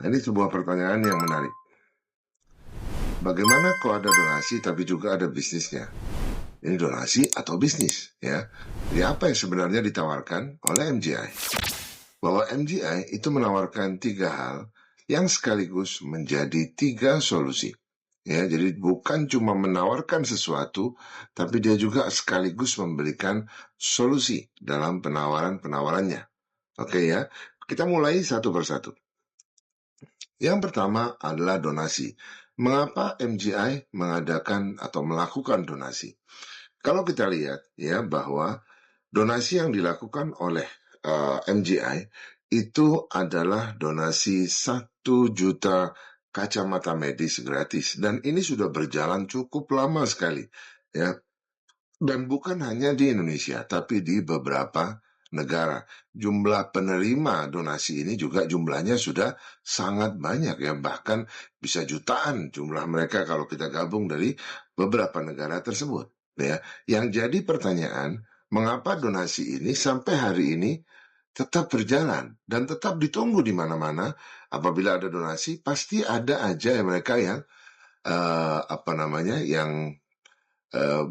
Ini sebuah pertanyaan yang menarik. Bagaimana kalau ada donasi tapi juga ada bisnisnya? Ini donasi atau bisnis, ya? Jadi apa yang sebenarnya ditawarkan oleh MGI? Bahwa MGI itu menawarkan tiga hal yang sekaligus menjadi tiga solusi. Ya, jadi bukan cuma menawarkan sesuatu, tapi dia juga sekaligus memberikan solusi dalam penawaran-penawarannya. Oke ya, kita mulai satu persatu. Yang pertama adalah donasi. Mengapa MGI mengadakan atau melakukan donasi? Kalau kita lihat ya bahwa donasi yang dilakukan oleh MGI itu adalah donasi 1 juta kacamata medis gratis, dan ini sudah berjalan cukup lama sekali ya, dan bukan hanya di Indonesia tapi di beberapa negara. Jumlah penerima donasi ini juga jumlahnya sudah sangat banyak ya, bahkan bisa jutaan jumlah mereka kalau kita gabung dari beberapa negara tersebut ya. Yang jadi pertanyaan, mengapa donasi ini sampai hari ini tetap berjalan dan tetap ditunggu di mana-mana? Apabila ada donasi pasti ada aja ya mereka yang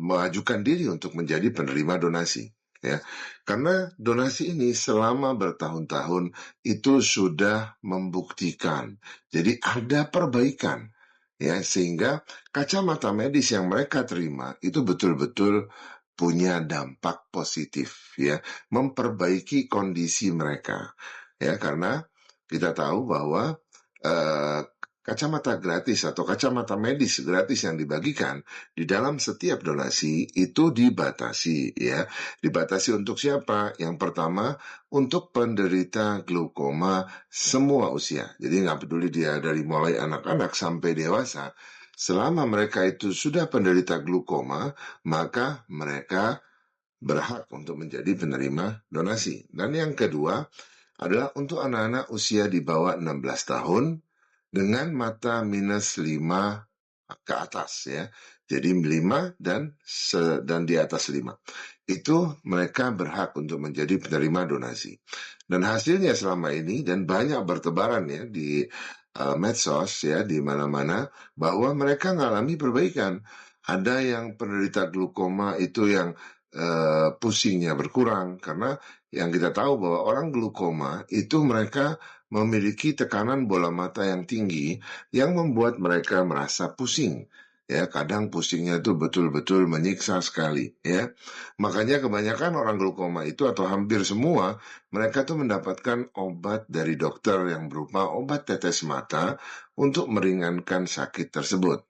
mengajukan diri untuk menjadi penerima donasi ya, karena donasi ini selama bertahun-tahun itu sudah membuktikan jadi ada perbaikan ya, sehingga kacamata medis yang mereka terima itu betul-betul punya dampak positif ya, memperbaiki kondisi mereka ya, karena kita tahu bahwa eh, kacamata gratis atau kacamata medis gratis yang dibagikan di dalam setiap donasi itu dibatasi ya. Dibatasi untuk siapa? Yang pertama, untuk penderita glaukoma semua usia. Jadi nggak peduli dia dari mulai anak-anak sampai dewasa, selama mereka itu sudah penderita glaukoma, maka mereka berhak untuk menjadi penerima donasi. Dan yang kedua adalah untuk anak-anak usia di bawah 16 tahun dengan mata minus 5 ke atas ya. Jadi 5 dan di atas 5. Itu mereka berhak untuk menjadi penerima donasi. Dan hasilnya selama ini dan banyak bertebaran ya di medsos ya, di mana-mana, bahwa mereka mengalami perbaikan. Ada yang penderita glaukoma itu yang pusingnya berkurang, karena yang kita tahu bahwa orang glaukoma itu mereka memiliki tekanan bola mata yang tinggi yang membuat mereka merasa pusing. Ya, kadang pusingnya itu betul-betul menyiksa sekali ya. Makanya kebanyakan orang glaukoma itu atau hampir semua mereka tuh mendapatkan obat dari dokter yang berupa obat tetes mata untuk meringankan sakit tersebut.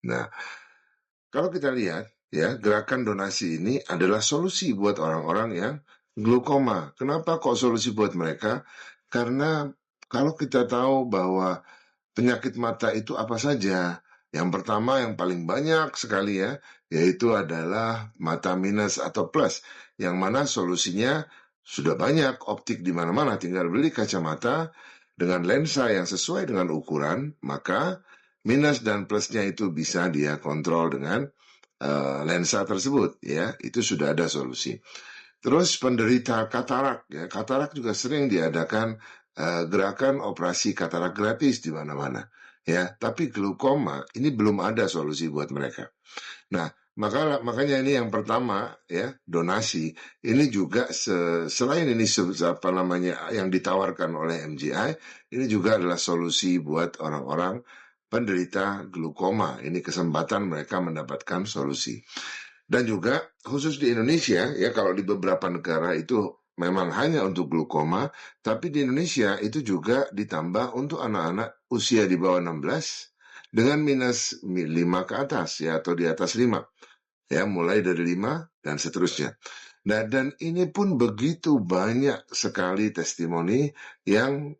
Nah, kalau kita lihat ya, gerakan donasi ini adalah solusi buat orang-orang yang glaukoma. Kenapa kok solusi buat mereka? Karena kalau kita tahu bahwa penyakit mata itu apa saja? Yang pertama yang paling banyak sekali ya, yaitu adalah mata minus atau plus, yang mana solusinya sudah banyak, optik di mana-mana, tinggal beli kacamata dengan lensa yang sesuai dengan ukuran, maka minus dan plusnya itu bisa dia kontrol dengan lensa tersebut ya, itu sudah ada solusi. Terus penderita katarak ya, katarak juga sering diadakan gerakan operasi katarak gratis di mana-mana ya, tapi glaukoma ini belum ada solusi buat mereka. Nah, makanya ini yang pertama ya, donasi ini juga selain ini apa namanya yang ditawarkan oleh MGI, ini juga adalah solusi buat orang-orang penderita glaukoma. Ini kesempatan mereka mendapatkan solusi. Dan juga khusus di Indonesia ya, kalau di beberapa negara itu memang hanya untuk glaukoma, tapi di Indonesia itu juga ditambah untuk anak-anak usia di bawah 16 dengan minus 5 ke atas ya, atau di atas 5 ya, mulai dari 5 dan seterusnya. Nah, dan ini pun begitu banyak sekali testimoni yang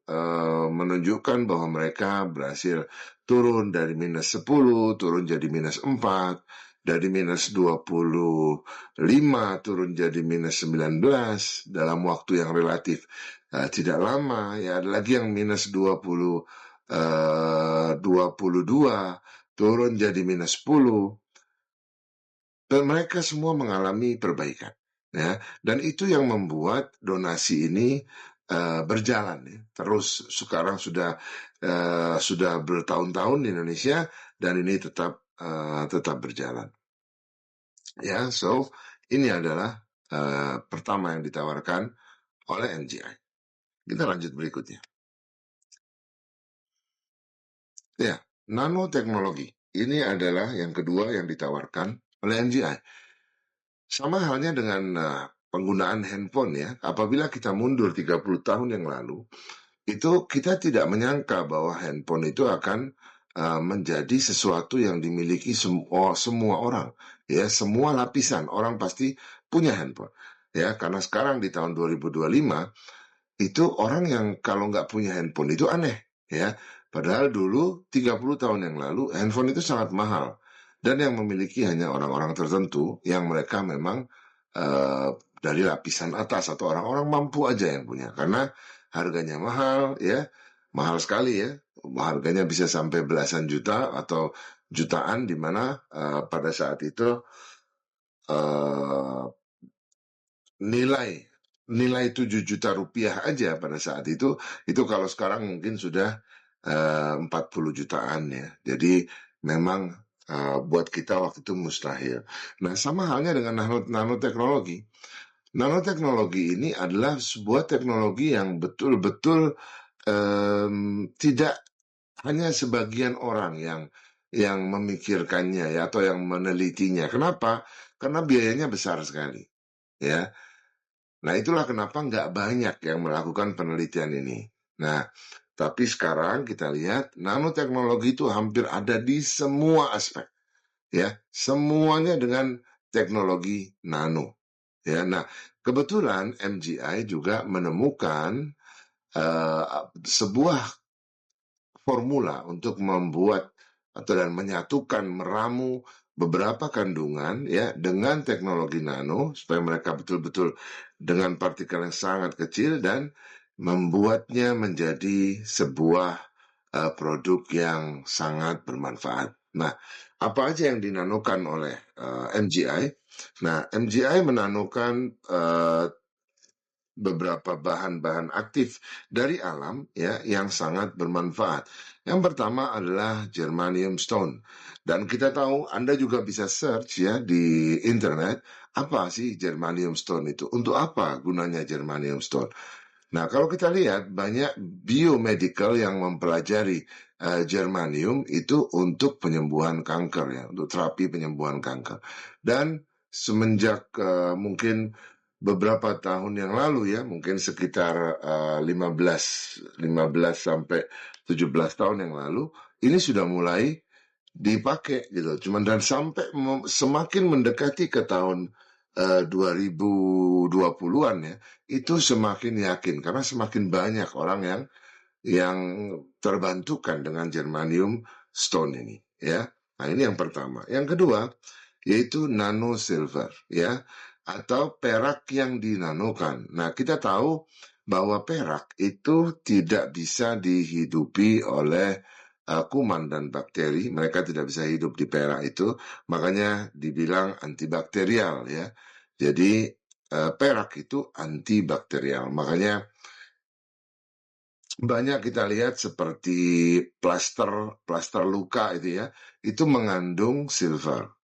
menunjukkan bahwa mereka berhasil turun dari minus 10, turun jadi minus 4, dari minus 25 turun jadi minus 19 dalam waktu yang relatif tidak lama ya. Ada lagi yang minus 22 turun jadi minus 10, dan mereka semua mengalami perbaikan ya. Dan itu yang membuat donasi ini berjalan ya. Terus sekarang sudah bertahun-tahun di Indonesia dan ini tetap berjalan. Ya, so ini adalah pertama yang ditawarkan oleh MGI. Kita lanjut berikutnya. Ya, nanoteknologi. Ini adalah yang kedua yang ditawarkan oleh MGI. Sama halnya dengan penggunaan handphone ya. Apabila kita mundur 30 tahun yang lalu, itu kita tidak menyangka bahwa handphone itu akan menjadi sesuatu yang dimiliki semua orang. Ya, semua lapisan orang pasti punya handphone. Ya, karena sekarang di tahun 2025 itu orang yang kalau nggak punya handphone itu aneh ya. Padahal dulu 30 tahun yang lalu handphone itu sangat mahal dan yang memiliki hanya orang-orang tertentu yang mereka memang uh, dari lapisan atas atau orang-orang mampu aja yang punya karena harganya mahal ya, mahal sekali ya. Harganya bisa sampai belasan juta atau jutaan di mana pada saat itu uh, nilai nilai 7 juta rupiah aja pada saat itu kalau sekarang mungkin sudah 40 jutaan ya. Jadi memang buat kita waktu itu mustahil. Nah, sama halnya dengan nanoteknologi. Nanoteknologi ini adalah sebuah teknologi yang betul-betul tidak hanya sebagian orang yang memikirkannya ya atau yang menelitinya. Kenapa? Karena biayanya besar sekali. Ya, nah, itulah kenapa nggak banyak yang melakukan penelitian ini. Nah, tapi sekarang kita lihat nanoteknologi itu hampir ada di semua aspek, ya, semuanya dengan teknologi nano. Ya, nah kebetulan MGI juga menemukan sebuah formula untuk membuat atau dan menyatukan meramu beberapa kandungan ya dengan teknologi nano supaya mereka betul-betul dengan partikel yang sangat kecil dan membuatnya menjadi sebuah produk yang sangat bermanfaat. Nah, apa aja yang dinanokan oleh MGI? Nah, MGI menanokan beberapa bahan-bahan aktif dari alam ya yang sangat bermanfaat. Yang pertama adalah germanium stone. Dan kita tahu Anda juga bisa search ya di internet apa sih germanium stone itu? Untuk apa gunanya germanium stone? Nah, kalau kita lihat banyak biomedical yang mempelajari germanium itu untuk penyembuhan kanker ya, untuk terapi penyembuhan kanker. Dan semenjak mungkin beberapa tahun yang lalu ya, mungkin sekitar 15 sampai 17 tahun yang lalu, ini sudah mulai dipakai gitu. Cuman dan sampai semakin mendekati ke tahun 2020-an ya, itu semakin yakin karena semakin banyak orang yang terbantukan dengan germanium stone ini ya. Nah, ini yang pertama. Yang kedua yaitu nano silver ya atau perak yang dinanokan. Nah, kita tahu bahwa perak itu tidak bisa dihidupi oleh kuman dan bakteri. Mereka tidak bisa hidup di perak itu, makanya dibilang antibakterial ya. Jadi perak itu antibakterial. Makanya banyak kita lihat seperti plaster luka itu ya, itu mengandung silver.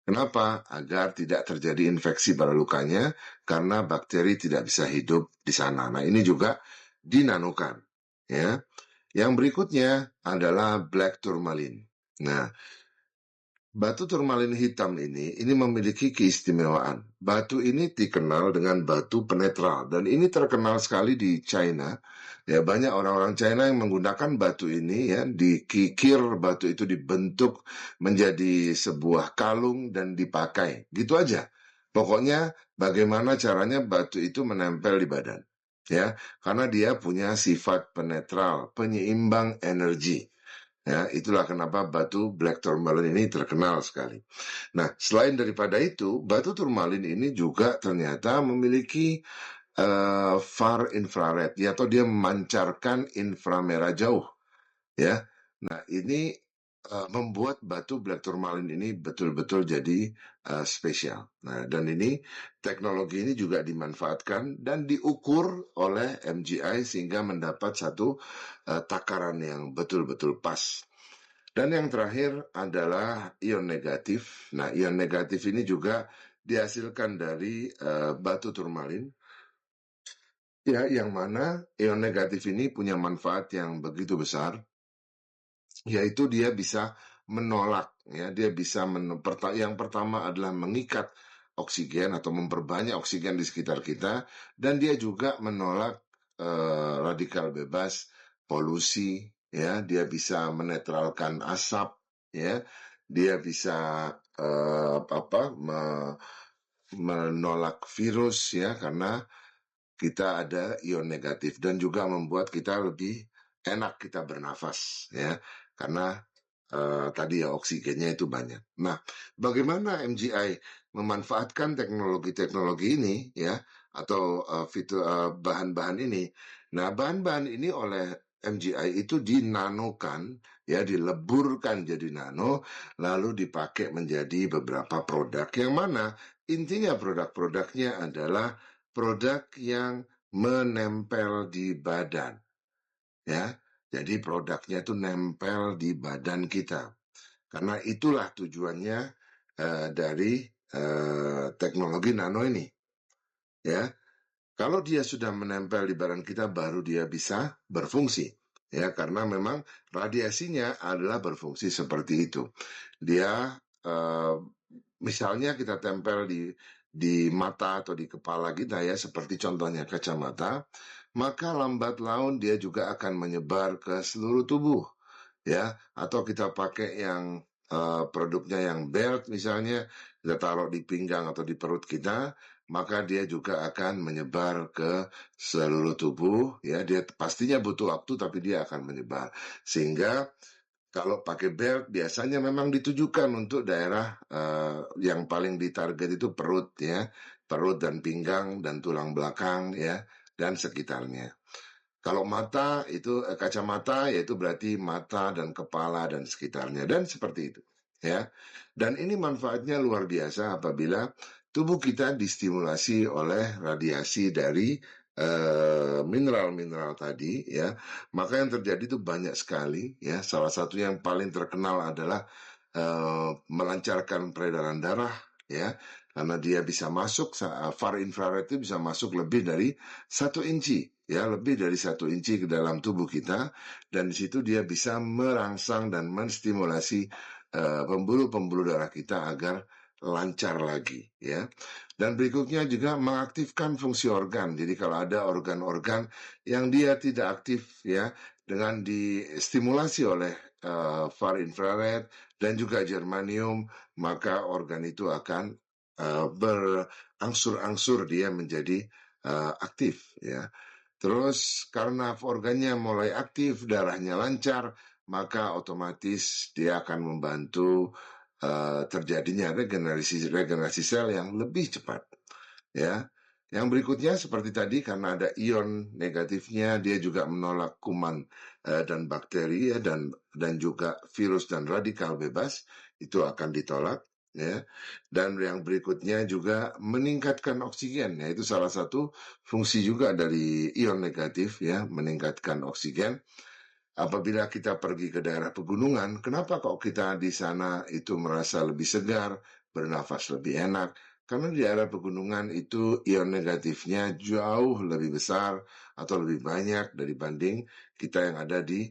Kenapa? Agar tidak terjadi infeksi pada lukanya karena bakteri tidak bisa hidup di sana. Nah, ini juga dinanokan. Ya. Yang berikutnya adalah black tourmaline. Nah, batu turmalin hitam ini memiliki keistimewaan. Batu ini dikenal dengan batu penetral dan ini terkenal sekali di China. Ya, banyak orang-orang China yang menggunakan batu ini ya, dikikir batu itu dibentuk menjadi sebuah kalung dan dipakai. Gitu aja. Pokoknya bagaimana caranya batu itu menempel di badan. Ya, karena dia punya sifat penetral, penyeimbang energi. Ya, itulah kenapa batu black tourmaline ini terkenal sekali. Nah, selain daripada itu, batu tourmaline ini juga ternyata memiliki far infrared, ya, atau dia memancarkan inframerah jauh. Ya, nah ini membuat batu black tourmaline ini betul-betul jadi spesial. Nah, dan ini teknologi ini juga dimanfaatkan dan diukur oleh MGI sehingga mendapat satu takaran yang betul-betul pas. Dan yang terakhir adalah ion negatif. Nah, ion negatif ini juga dihasilkan dari batu turmalin. Ya, yang mana ion negatif ini punya manfaat yang begitu besar, yaitu dia bisa menolak, ya, dia bisa yang pertama adalah mengikat oksigen atau memperbanyak oksigen di sekitar kita, dan dia juga menolak radikal bebas, polusi, ya, dia bisa menetralkan asap, ya, dia bisa menolak virus, ya, karena kita ada ion negatif, dan juga membuat kita lebih enak kita bernafas, ya, karena tadi ya oksigennya itu banyak. Nah, bagaimana MGI memanfaatkan teknologi-teknologi ini, ya, atau bahan-bahan ini? Nah, bahan-bahan ini oleh MGI itu dinanokan, ya, dileburkan jadi nano, lalu dipakai menjadi beberapa produk, yang mana intinya produk-produknya adalah produk yang menempel di badan, ya. Jadi produknya itu nempel di badan kita. Karena itulah tujuannya dari teknologi nano ini, ya. Kalau dia sudah menempel di badan kita, baru dia bisa berfungsi, ya. Karena memang radiasinya adalah berfungsi seperti itu. Dia misalnya kita tempel di mata atau di kepala kita, ya, seperti contohnya kacamata, maka lambat laun dia juga akan menyebar ke seluruh tubuh, ya. Atau kita pakai yang produknya yang belt misalnya, kita taruh di pinggang atau di perut kita, maka dia juga akan menyebar ke seluruh tubuh, ya. Dia pastinya butuh waktu, tapi dia akan menyebar, sehingga kalau pakai belt biasanya memang ditujukan untuk daerah yang paling ditarget itu perut, ya, perut dan pinggang dan tulang belakang, ya, dan sekitarnya. Kalau mata itu kacamata, yaitu berarti mata dan kepala dan sekitarnya, dan seperti itu, ya. Dan ini manfaatnya luar biasa apabila tubuh kita distimulasi oleh radiasi dari mineral-mineral tadi, ya. Maka yang terjadi itu banyak sekali, ya. Salah satu yang paling terkenal adalah melancarkan peredaran darah, ya, karena dia bisa masuk, far infrared itu bisa masuk lebih dari 1 inci, ya, lebih dari 1 inci ke dalam tubuh kita, dan di situ dia bisa merangsang dan menstimulasi pembuluh-pembuluh darah kita agar lancar lagi, ya. Dan berikutnya juga mengaktifkan fungsi organ. Jadi kalau ada organ-organ yang dia tidak aktif, ya, dengan distimulasi oleh far infrared dan juga germanium, maka organ itu akan berangsur-angsur dia menjadi aktif, ya. Terus karena organnya mulai aktif, darahnya lancar, maka otomatis dia akan membantu terjadinya regenerasi sel yang lebih cepat, ya. Yang berikutnya seperti tadi, karena ada ion negatifnya, dia juga menolak kuman dan bakteri, ya, dan juga virus dan radikal bebas itu akan ditolak, ya. Dan yang berikutnya juga meningkatkan oksigen, ya, itu salah satu fungsi juga dari ion negatif, ya, meningkatkan oksigen. Apabila kita pergi ke daerah pegunungan, kenapa kok kita di sana itu merasa lebih segar, bernafas lebih enak? Karena di daerah pegunungan itu ion negatifnya jauh lebih besar atau lebih banyak dibanding kita yang ada di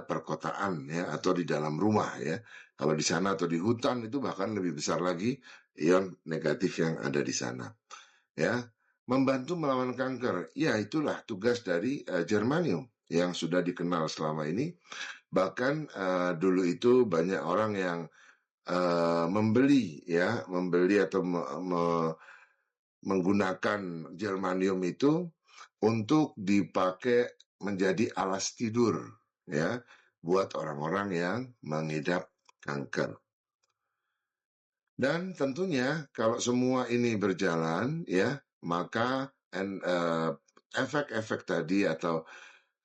perkotaan, ya, atau di dalam rumah, ya. Kalau di sana atau di hutan itu bahkan lebih besar lagi ion negatif yang ada di sana, ya. Membantu melawan kanker, ya, itulah tugas dari germanium yang sudah dikenal selama ini. Bahkan dulu itu banyak orang yang membeli, ya, atau menggunakan germanium itu untuk dipakai menjadi alas tidur, ya, buat orang-orang yang mengidap kanker. Dan tentunya kalau semua ini berjalan, ya, maka efek-efek tadi atau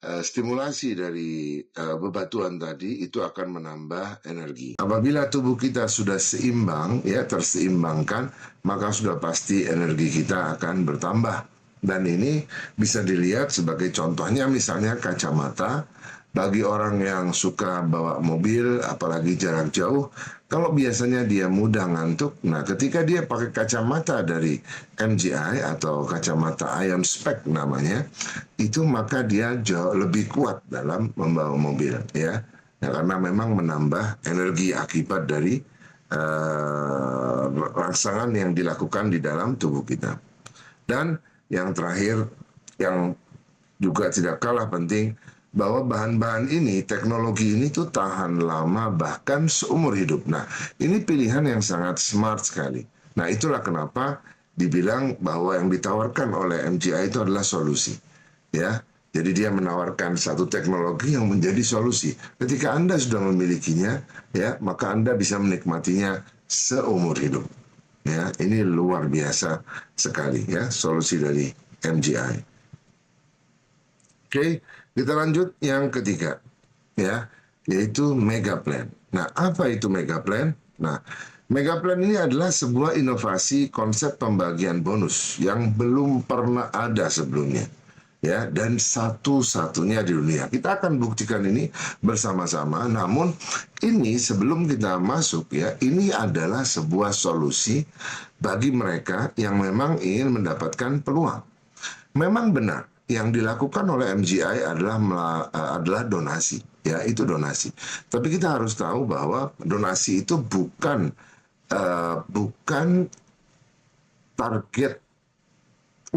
stimulasi dari bebatuan tadi itu akan menambah energi. Apabila tubuh kita sudah seimbang, ya terseimbangkan, maka sudah pasti energi kita akan bertambah. Dan ini bisa dilihat sebagai contohnya misalnya kacamata. Bagi orang yang suka bawa mobil, apalagi jarak jauh, kalau biasanya dia mudah ngantuk, nah ketika dia pakai kacamata dari MGI atau kacamata Ion Spec namanya, itu maka dia jauh lebih kuat dalam membawa mobil, ya. Ya, karena memang menambah energi akibat dari rangsangan yang dilakukan di dalam tubuh kita. Dan yang terakhir, yang juga tidak kalah penting, bahwa bahan-bahan ini, teknologi ini tuh tahan lama bahkan seumur hidup. Nah, ini pilihan yang sangat smart sekali. Nah, itulah kenapa dibilang bahwa yang ditawarkan oleh MGI itu adalah solusi. Ya, jadi dia menawarkan satu teknologi yang menjadi solusi. Ketika Anda sudah memilikinya, ya, maka Anda bisa menikmatinya seumur hidup. Ya, ini luar biasa sekali ya solusi dari MGI. Oke, kita lanjut yang ketiga, ya, yaitu Mega Plan. Nah, apa itu Mega Plan? Nah, Mega Plan ini adalah sebuah inovasi konsep pembagian bonus yang belum pernah ada sebelumnya, ya, dan satu-satunya di dunia. Kita akan buktikan ini bersama-sama. Namun, ini sebelum kita masuk, ya, ini adalah sebuah solusi bagi mereka yang memang ingin mendapatkan peluang. Memang benar yang dilakukan oleh MGI adalah donasi, ya itu donasi. Tapi kita harus tahu bahwa donasi itu bukan target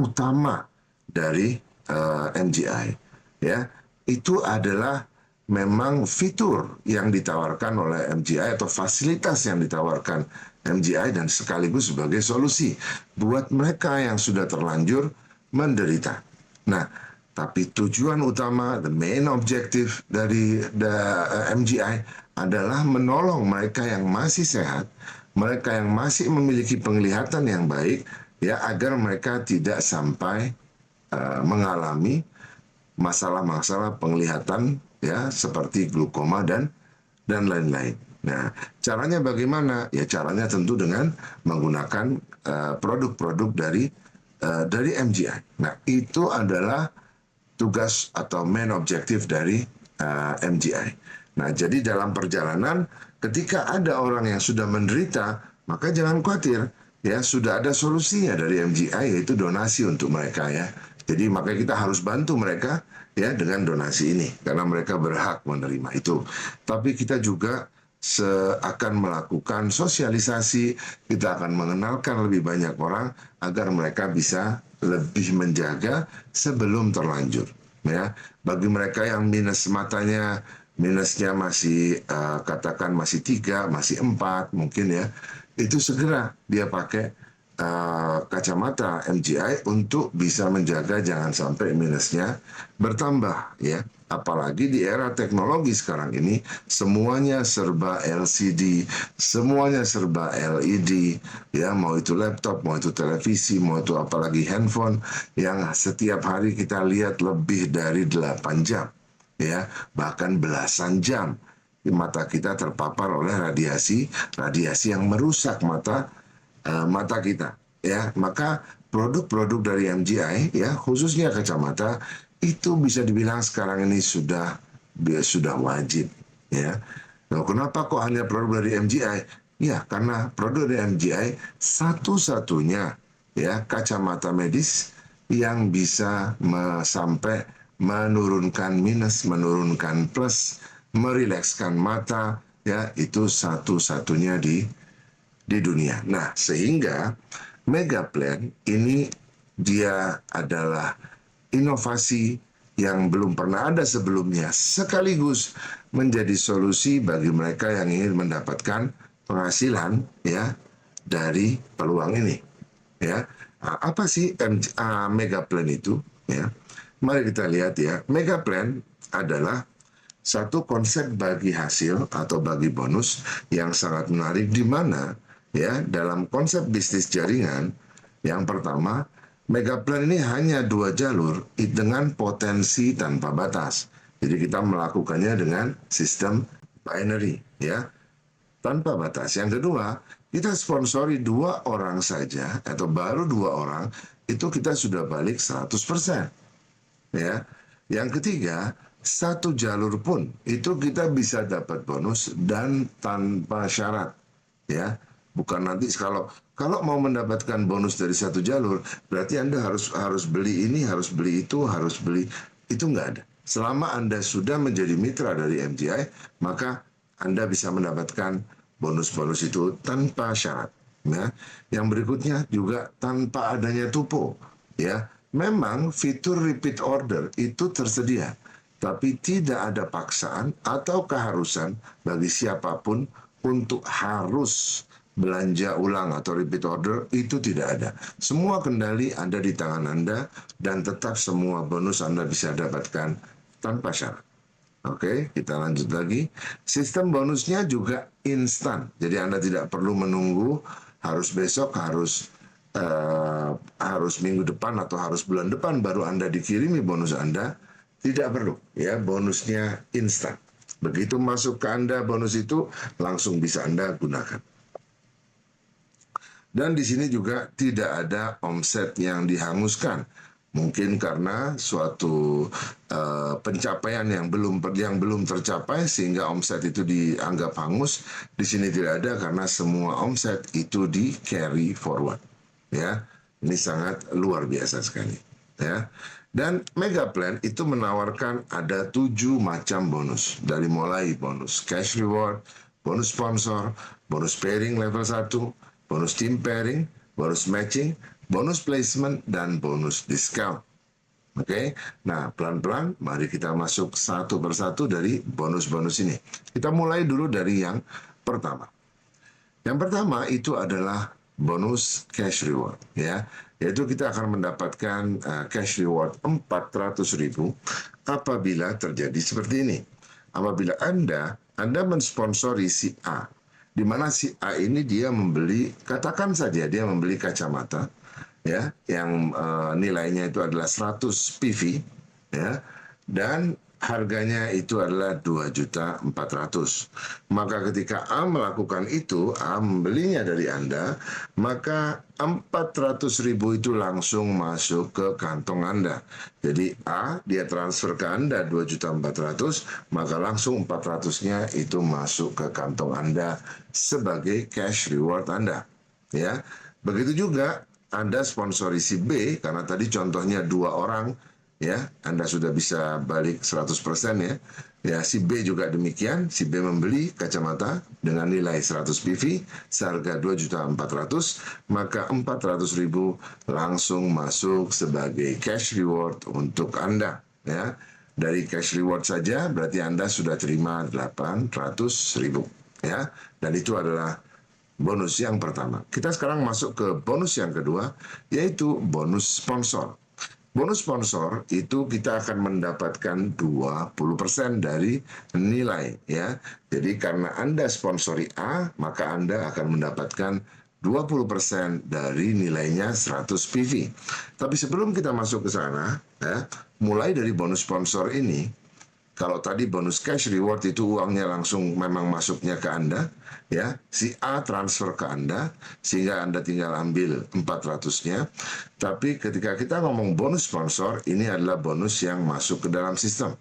utama dari MGI, ya. Itu adalah memang fitur yang ditawarkan oleh MGI atau fasilitas yang ditawarkan MGI dan sekaligus sebagai solusi buat mereka yang sudah terlanjur menderita. Nah, tapi tujuan utama, the main objective dari MGI adalah menolong mereka yang masih sehat, mereka yang masih memiliki penglihatan yang baik, ya agar mereka tidak sampai mengalami masalah-masalah penglihatan, ya seperti glaukoma dan lain-lain. Nah, caranya bagaimana? Ya caranya tentu dengan menggunakan produk-produk dari MGI. Nah, itu adalah tugas atau main objektif dari MGI. Nah, jadi dalam perjalanan ketika ada orang yang sudah menderita, maka jangan khawatir, ya sudah ada solusinya dari MGI yaitu donasi untuk mereka, ya. Jadi makanya kita harus bantu mereka, ya, dengan donasi ini karena mereka berhak menerima itu. Tapi kita juga akan melakukan sosialisasi, kita akan mengenalkan lebih banyak orang agar mereka bisa lebih menjaga sebelum terlanjur, ya. Bagi mereka yang minusnya masih katakan masih 3, masih 4 mungkin, ya, itu segera dia pakai kacamata MGI untuk bisa menjaga jangan sampai minusnya bertambah, ya. Apalagi di era teknologi sekarang ini, semuanya serba LCD, semuanya serba LED, ya, mau itu laptop, mau itu televisi, mau itu apalagi handphone, yang setiap hari kita lihat lebih dari 8 jam, ya, bahkan belasan jam. Mata kita terpapar oleh radiasi yang merusak mata kita, ya. Maka produk-produk dari MGI, ya, khususnya kacamata, itu bisa dibilang sekarang ini sudah wajib, ya. Nah, kenapa kok hanya produk dari MGI? Ya, karena produk dari MGI satu-satunya, ya, kacamata medis yang bisa sampai menurunkan minus, menurunkan plus, merilekskan mata, ya, itu satu-satunya di dunia. Nah, sehingga Mega Plan ini dia adalah inovasi yang belum pernah ada sebelumnya, sekaligus menjadi solusi bagi mereka yang ingin mendapatkan penghasilan, ya, dari peluang ini, ya. Nah, apa sih Mega Plan itu, ya? Mari kita lihat, ya. Mega Plan adalah satu konsep bagi hasil atau bagi bonus yang sangat menarik, di mana, ya, dalam konsep bisnis jaringan yang pertama, Megaplan ini hanya 2 jalur dengan potensi tanpa batas. Jadi kita melakukannya dengan sistem binary, ya, tanpa batas. Yang kedua, kita sponsori 2 orang saja atau baru 2 orang, itu kita sudah balik 100%. Ya. Yang ketiga, 1 jalur pun itu kita bisa dapat bonus dan tanpa syarat. Ya, bukan nanti kalau mau mendapatkan bonus dari 1 jalur, berarti Anda harus beli ini, harus beli itu, harus beli itu, nggak ada. Selama Anda sudah menjadi mitra dari MGI, maka Anda bisa mendapatkan bonus-bonus itu tanpa syarat. Ya. Yang berikutnya juga tanpa adanya tupo. Ya, memang fitur repeat order itu tersedia, tapi tidak ada paksaan atau keharusan bagi siapapun untuk harus belanja ulang atau repeat order, itu tidak ada. Semua kendali ada di tangan Anda dan tetap semua bonus Anda bisa dapatkan tanpa syarat. Oke, kita lanjut lagi. Sistem bonusnya juga instan, jadi Anda tidak perlu menunggu harus besok, harus minggu depan atau harus bulan depan baru Anda dikirimi bonus Anda. Tidak perlu, ya, bonusnya instan. Begitu masuk ke Anda bonus itu langsung bisa Anda gunakan. Dan di sini juga tidak ada omset yang dihanguskan. Mungkin karena suatu pencapaian yang belum tercapai sehingga omset itu dianggap hangus. Di sini tidak ada karena semua omset itu di carry forward. Ya, ini sangat luar biasa sekali. Ya, dan Megaplan itu menawarkan ada 7 macam bonus, dari mulai bonus cash reward, bonus sponsor, bonus pairing level 1, bonus team pairing, bonus matching, bonus placement, dan bonus discount. Oke, nah pelan-pelan mari kita masuk satu persatu dari bonus-bonus ini. Kita mulai dulu dari yang pertama. Yang pertama itu adalah bonus cash reward, ya, yaitu kita akan mendapatkan cash reward 400.000 apabila terjadi seperti ini. Apabila Anda mensponsori si A, di mana si A ini dia membeli, katakan saja dia membeli kacamata, ya, yang nilainya itu adalah 100 PV, ya, dan harganya itu adalah 2.400.000. Maka ketika A melakukan itu, A membelinya dari Anda, maka 400.000 itu langsung masuk ke kantong Anda. Jadi A dia transfer ke Anda 2.400.000, maka langsung 400-nya itu masuk ke kantong Anda sebagai cash reward Anda. Ya, begitu juga Anda sponsori si B, karena tadi contohnya 2 orang, ya, Anda sudah bisa balik 100%, ya. Ya, si B juga demikian. Si B membeli kacamata dengan nilai 100 PV seharga 2.400.000, maka 400.000 langsung masuk sebagai cash reward untuk Anda, ya. Dari cash reward saja berarti Anda sudah terima 800.000, ya. Dan itu adalah bonus yang pertama. Kita sekarang masuk ke bonus yang kedua, yaitu bonus sponsor. Bonus sponsor itu kita akan mendapatkan 20% dari nilai, ya. Jadi karena Anda sponsori A, maka Anda akan mendapatkan 20% dari nilainya 100 PV. Tapi sebelum kita masuk ke sana, ya, mulai dari bonus sponsor ini, kalau tadi bonus cash reward itu uangnya langsung memang masuknya ke Anda, ya, si A transfer ke Anda sehingga Anda tinggal ambil 400-nya. Tapi ketika kita ngomong bonus sponsor, ini adalah bonus yang masuk ke dalam sistem,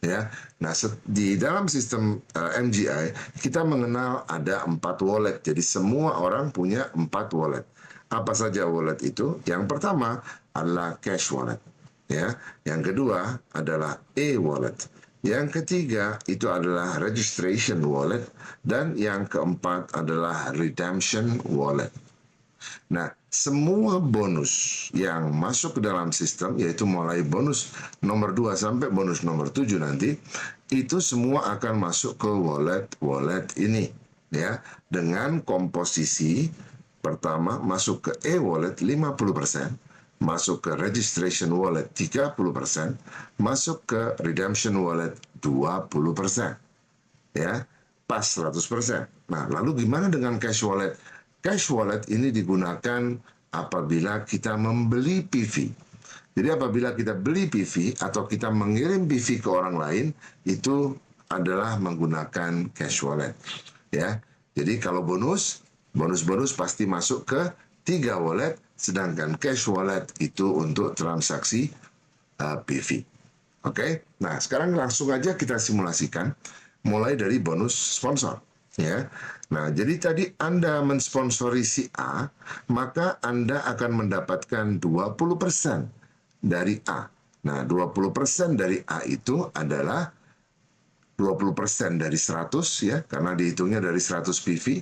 ya. Nah, di dalam sistem MGI kita mengenal ada 4 wallet. Jadi semua orang punya 4 wallet. Apa saja wallet itu? Yang pertama adalah cash wallet, ya. Yang kedua adalah e-wallet. Yang ketiga itu adalah registration wallet, dan yang keempat adalah redemption wallet. Nah, semua bonus yang masuk ke dalam sistem, yaitu mulai bonus nomor 2 sampai bonus nomor 7 nanti, itu semua akan masuk ke wallet ini, ya, dengan komposisi pertama masuk ke e-wallet 50%, masuk ke registration wallet 30%, masuk ke redemption wallet 20%. Ya, pas 100%. Nah, lalu gimana dengan cash wallet? Cash wallet ini digunakan apabila kita membeli PV. Jadi apabila kita beli PV atau kita mengirim PV ke orang lain, itu adalah menggunakan cash wallet. Ya, jadi kalau bonus pasti masuk ke 3 wallet, sedangkan cash wallet itu untuk transaksi PV. Oke, nah sekarang langsung aja kita simulasikan, mulai dari bonus sponsor. Ya, nah jadi tadi Anda mensponsori si A, maka Anda akan mendapatkan 20% dari A. Nah, 20% dari A itu adalah 20% dari 100 ya, karena dihitungnya dari 100 PV.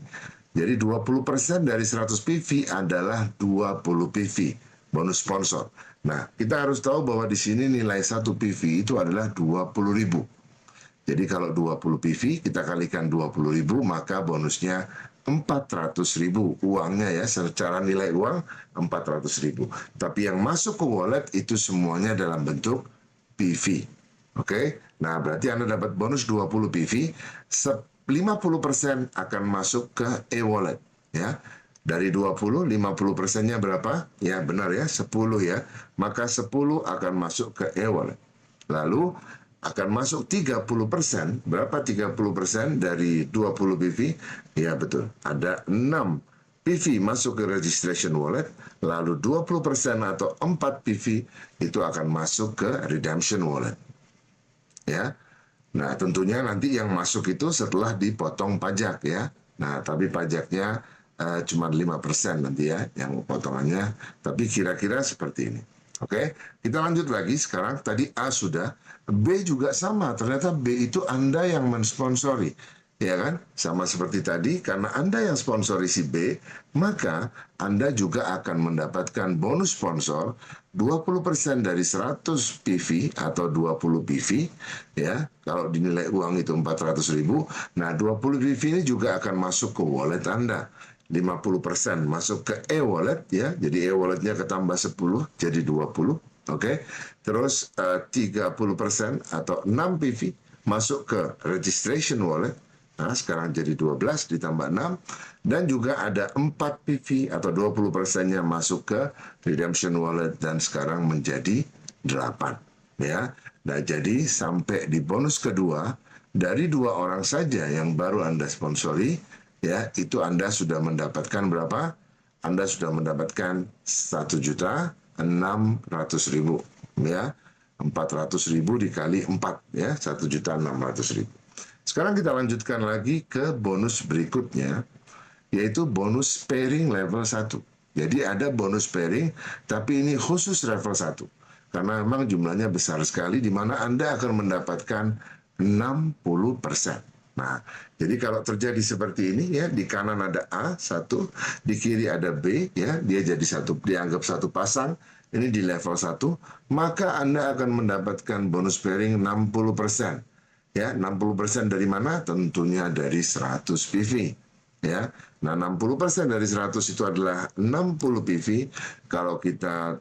Jadi 20% dari 100 PV adalah 20 PV bonus sponsor. Nah, kita harus tahu bahwa di sini nilai 1 PV itu adalah 20.000. Jadi kalau 20 PV kita kalikan 20.000, maka bonusnya 400.000 uangnya ya, secara nilai uang 400.000. Tapi yang masuk ke wallet itu semuanya dalam bentuk PV. Oke, nah berarti Anda dapat bonus 20 PV, 50% akan masuk ke e-wallet ya. Dari 20, 50%-nya berapa? Ya benar ya, 10 ya. Maka 10 akan masuk ke e-wallet. Lalu akan masuk 30%. Berapa 30% dari 20 PV? Ya betul, ada 6 PV masuk ke registration wallet, lalu 20% atau 4 PV itu akan masuk ke redemption wallet. Ya, nah tentunya nanti yang masuk itu setelah dipotong pajak ya. Nah tapi pajaknya cuma 5% nanti ya yang potongannya, tapi kira-kira seperti ini. Oke, kita lanjut lagi sekarang. Tadi A sudah, B juga sama. Ternyata B itu Anda yang mensponsori, ya kan? Sama seperti tadi, karena Anda yang sponsori si B, maka Anda juga akan mendapatkan bonus sponsor 20% dari 100 PV atau 20 PV, ya. Kalau dinilai uang itu 400.000, nah 20 PV ini juga akan masuk ke wallet Anda. 50% masuk ke e-wallet ya, jadi e-walletnya ketambah 10 jadi 20. Oke, terus 30% atau 6 PV masuk ke registration wallet. Nah, sekarang jadi 12 ditambah 6, dan juga ada 4 PV atau 20%-nya masuk ke redemption wallet, dan sekarang menjadi 8 ya. Nah, jadi sampai di bonus kedua, dari 2 orang saja yang baru Anda sponsori ya, itu Anda sudah mendapatkan berapa? Anda sudah mendapatkan 1.600.000 ya. 400.000 dikali 4 ya, 1.600.000. Sekarang kita lanjutkan lagi ke bonus berikutnya, yaitu bonus pairing level 1. Jadi ada bonus pairing, tapi ini khusus level 1. Karena memang jumlahnya besar sekali, di mana Anda akan mendapatkan 60%. Nah, jadi kalau terjadi seperti ini ya, di kanan ada A satu, di kiri ada B ya, dia jadi satu, dianggap satu pasang, ini di level 1, maka Anda akan mendapatkan bonus pairing 60%. Ya, 60% dari mana? Tentunya dari 100 PV. Ya. Nah, 60% dari 100 itu adalah 60 PV. Kalau kita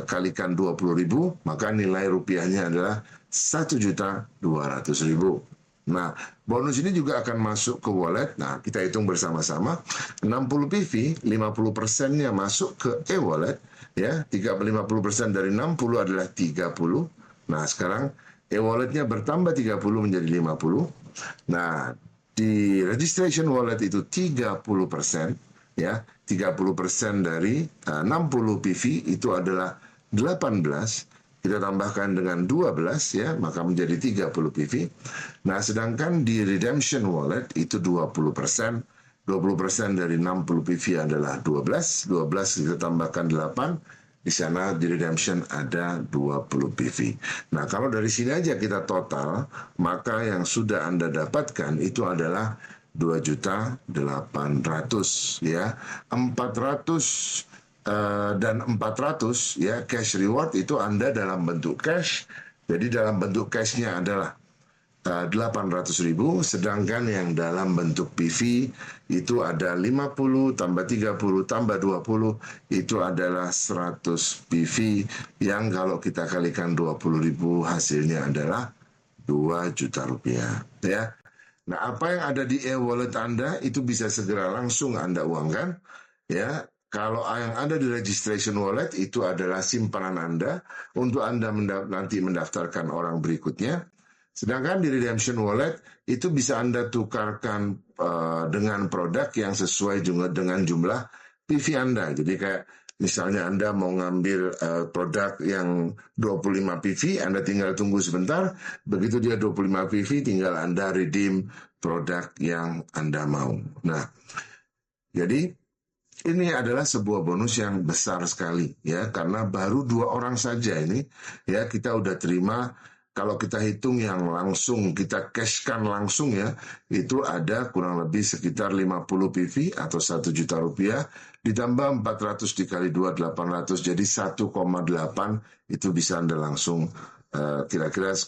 kalikan 20.000, maka nilai rupiahnya adalah 1.200.000. Nah, bonus ini juga akan masuk ke wallet. Nah, kita hitung bersama-sama. 60 PV, 50%-nya masuk ke e-wallet. Ya, 50% dari 60 adalah 30. Nah, sekarang e-walletnya bertambah 30 menjadi 50. Nah, di registration wallet itu 30%. Ya, 30% dari 60 PV itu adalah 18. Kita tambahkan dengan 12 ya, maka menjadi 30 PV. Nah, sedangkan di redemption wallet itu 20%. 20% dari 60 PV adalah 12. 12 kita tambahkan 8. Di sana di redemption ada 20 PV. Nah, kalau dari sini aja kita total, maka yang sudah Anda dapatkan itu adalah 2.800.000 ya. 400 dan 400 ya, cash reward itu Anda dalam bentuk cash. Jadi dalam bentuk cashnya adalah 800.000, sedangkan yang dalam bentuk PV itu ada 50 tambah 30 tambah 20, itu adalah 100 PV, yang kalau kita kalikan 20.000 hasilnya adalah 2 juta rupiah ya. Nah, apa yang ada di e-wallet Anda itu bisa segera langsung Anda uangkan ya. Kalau yang ada di registration wallet itu adalah simpanan Anda untuk Anda nanti mendaftarkan orang berikutnya. Sedangkan di redemption wallet itu bisa Anda tukarkan dengan produk yang sesuai juga dengan jumlah PV Anda. Jadi kayak misalnya Anda mau ngambil produk yang 25 PV, Anda tinggal tunggu sebentar, begitu dia 25 PV tinggal Anda redeem produk yang Anda mau. Nah, jadi ini adalah sebuah bonus yang besar sekali ya, karena baru 2 orang saja ini ya kita udah terima. Kalau kita hitung yang langsung kita cashkan langsung ya, itu ada kurang lebih sekitar 50 PV atau 1 juta rupiah ditambah 400 dikali 2 800 jadi 1,8 itu bisa Anda langsung kira-kira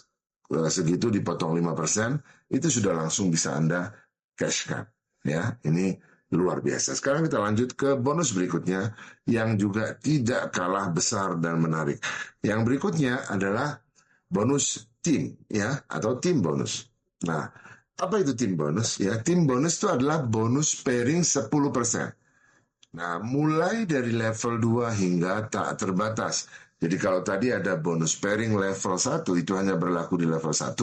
segitu dipotong 5% itu sudah langsung bisa Anda cashkan ya. Ini luar biasa. Sekarang kita lanjut ke bonus berikutnya yang juga tidak kalah besar dan menarik. Yang berikutnya adalah bonus tim ya atau tim bonus. Nah, apa itu tim bonus ya? Tim bonus itu adalah bonus pairing 10%. Nah, mulai dari level 2 hingga tak terbatas. Jadi kalau tadi ada bonus pairing level 1 itu hanya berlaku di level 1,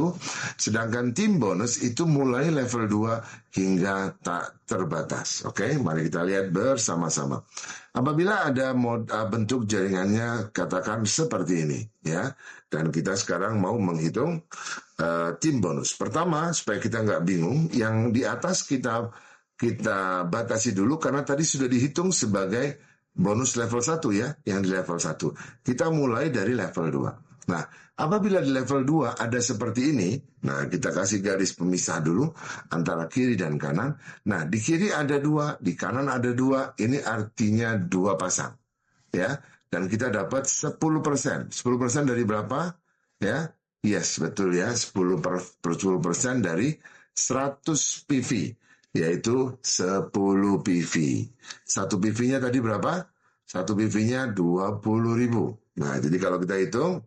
sedangkan tim bonus itu mulai level 2 hingga tak terbatas. Oke, mari kita lihat bersama-sama. Apabila ada bentuk jaringannya katakan seperti ini ya, dan kita sekarang mau menghitung tim bonus. Pertama, supaya kita nggak bingung, yang di atas kita batasi dulu karena tadi sudah dihitung sebagai bonus level 1 ya, yang di level 1. Kita mulai dari level 2. Nah, apabila di level 2 ada seperti ini, nah kita kasih garis pemisah dulu antara kiri dan kanan. Nah, di kiri ada 2, di kanan ada 2, ini artinya 2 pasang. Ya, dan kita dapat 10%. 10% dari berapa? Ya, yes, betul ya, 10% dari 100 PV. Yaitu 10 PV. 1 PV-nya tadi berapa? 1 PV-nya 20.000. Nah, jadi kalau kita hitung,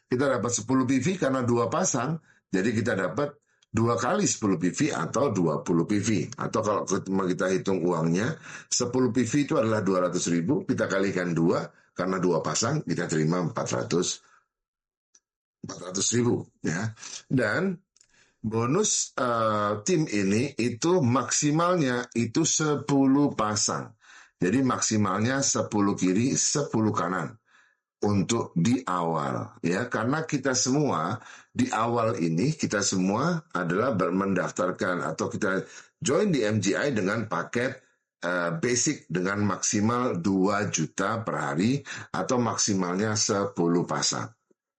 kita dapat 10 PV karena 2 pasang, jadi kita dapat 2 kali 10 PV atau 20 PV. Atau kalau kita hitung uangnya, 10 PV itu adalah 200.000, kita kalikan 2, karena 2 pasang, kita terima 400.000. Ya. Dan bonus tim ini itu maksimalnya itu 10 pasang. Jadi maksimalnya 10 kiri, 10 kanan untuk di awal ya. Karena kita semua di awal ini kita semua adalah mendaftarkan atau kita join di MGI dengan paket basic dengan maksimal 2 juta per hari atau maksimalnya 10 pasang.